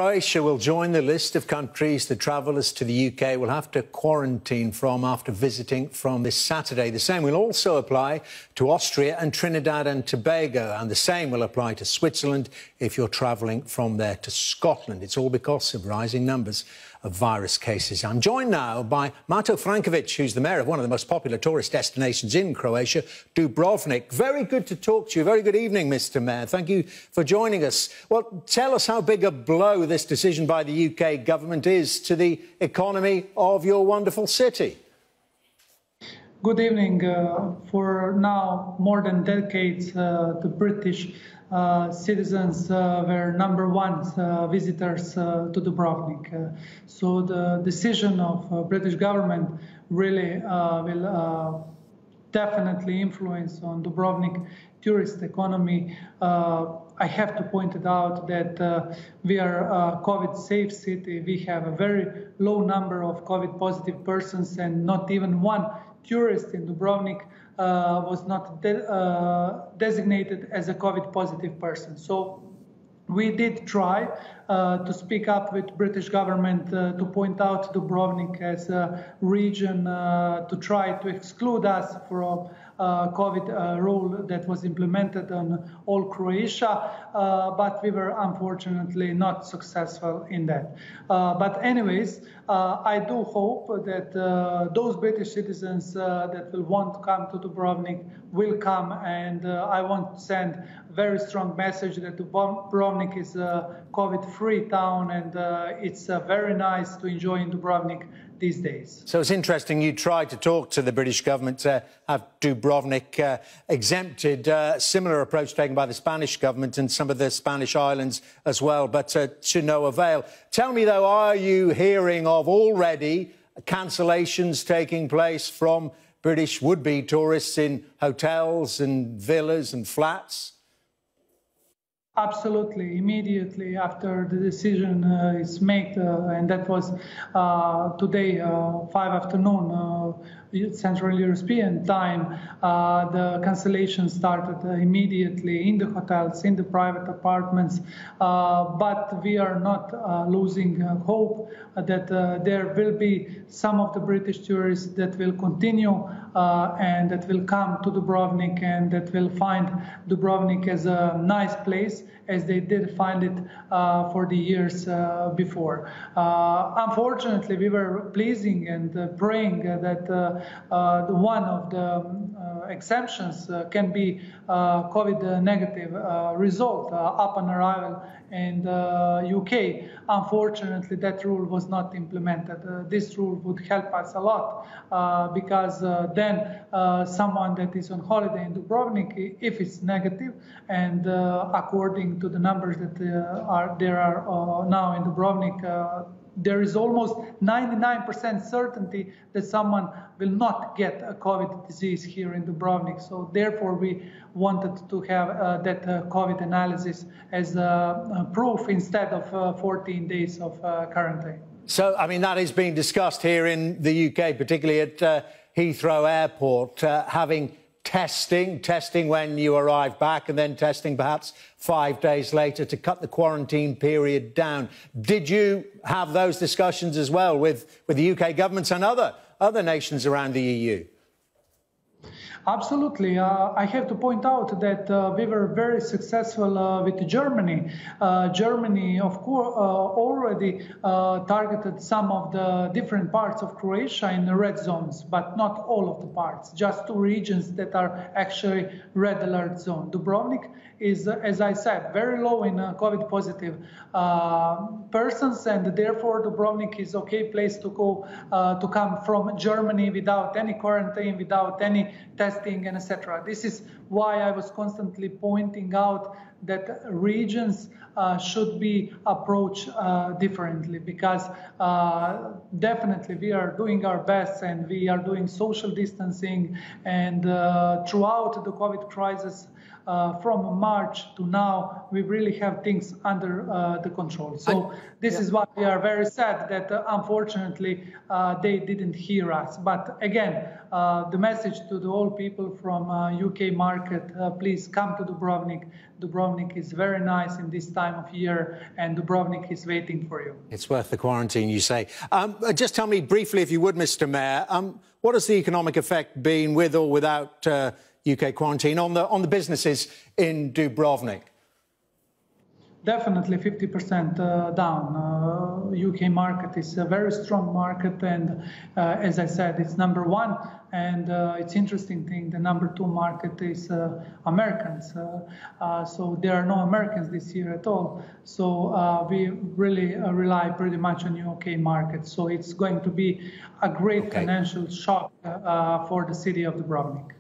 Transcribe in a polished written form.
Croatia will join the list of countries that travellers to the UK will have to quarantine from after visiting from this Saturday. The same will also apply to Austria and Trinidad and Tobago, and the same will apply to Switzerland if you're travelling from there to Scotland. It's all because of rising numbers of virus cases. I'm joined now by Mato Franković, who's the mayor of one of the most popular tourist destinations in Croatia, Dubrovnik. Very good to talk to you. Very good evening, Mr. Mayor. Thank you for joining us. Well, tell us how big a blow this decision by the UK government is to the economy of your wonderful city. Good evening. For now, more than decades, the British citizens were #1 visitors to Dubrovnik. So the decision of British government really will definitely influence on Dubrovnik tourist economy. I have to point it out that we are a COVID-safe city. We have a very low number of COVID-positive persons, and not even one tourist in Dubrovnik was not designated as a COVID-positive person. So we did try to speak up with British government to point out Dubrovnik as a region to try to exclude us from COVID rule that was implemented on all Croatia, but we were unfortunately not successful in that. But anyways, I do hope that those British citizens that will want to come to Dubrovnik will come, and I want to send a very strong message that Dubrovnik is a COVID-free town, and it's very nice to enjoy in Dubrovnik these days. So it's interesting you tried to talk to the British government to have Dubrovnik exempted, similar approach taken by the Spanish government and some of the Spanish islands as well, but to no avail. Tell me, though, are you hearing of already cancellations taking place from British would-be tourists in hotels and villas and flats? Absolutely. Immediately after the decision is made, and that was today, 5 afternoon, Central European time, the cancellation started immediately in the hotels, in the private apartments, but we are not losing hope that there will be some of the British tourists that will continue and that will come to Dubrovnik and that will find Dubrovnik as a nice place, as they did find it for the years before. Unfortunately, we were pleasing and praying that one of the exemptions can be COVID negative result upon arrival in the UK. Unfortunately, that rule was not implemented. This rule would help us a lot because then someone that is on holiday in Dubrovnik, if it's negative, and according to the numbers that there are now in Dubrovnik, there is almost 99% certainty that someone will not get a COVID disease here in Dubrovnik. So therefore, we wanted to have that COVID analysis as proof instead of 14 days of quarantine. So, I mean, that is being discussed here in the UK, particularly at Heathrow Airport, having testing when you arrive back and then testing perhaps 5 days later to cut the quarantine period down. Did you have those discussions as well with the UK governments and other nations around the EU? Absolutely. I have to point out that we were very successful with Germany. Germany, of course, already targeted some of the different parts of Croatia in the red zones, but not all of the parts, just 2 regions that are actually red alert zone. Dubrovnik is, as I said, very low in COVID positive persons, and therefore Dubrovnik is okay place to go to come from Germany without any quarantine, without any testing, and etc. This is why I was constantly pointing out that regions should be approached differently, because definitely we are doing our best and we are doing social distancing, and throughout the COVID crisis from March to now, we really have things under the control. So this is why we are very sad that unfortunately they didn't hear us. But again, the message to the all people from UK market, please come to Dubrovnik. Dubrovnik is very nice in this time of year, and Dubrovnik is waiting for you. It's worth the quarantine, you say. Just tell me briefly, if you would, Mr. Mayor, what has the economic effect been with or without UK quarantine on the businesses in Dubrovnik? Definitely 50% down. UK market is a very strong market, and as I said, it's #1. And it's interesting thing, the #2 market is Americans. So there are no Americans this year at all. So we really rely pretty much on UK market. So it's going to be a great financial shock for the city of Dubrovnik.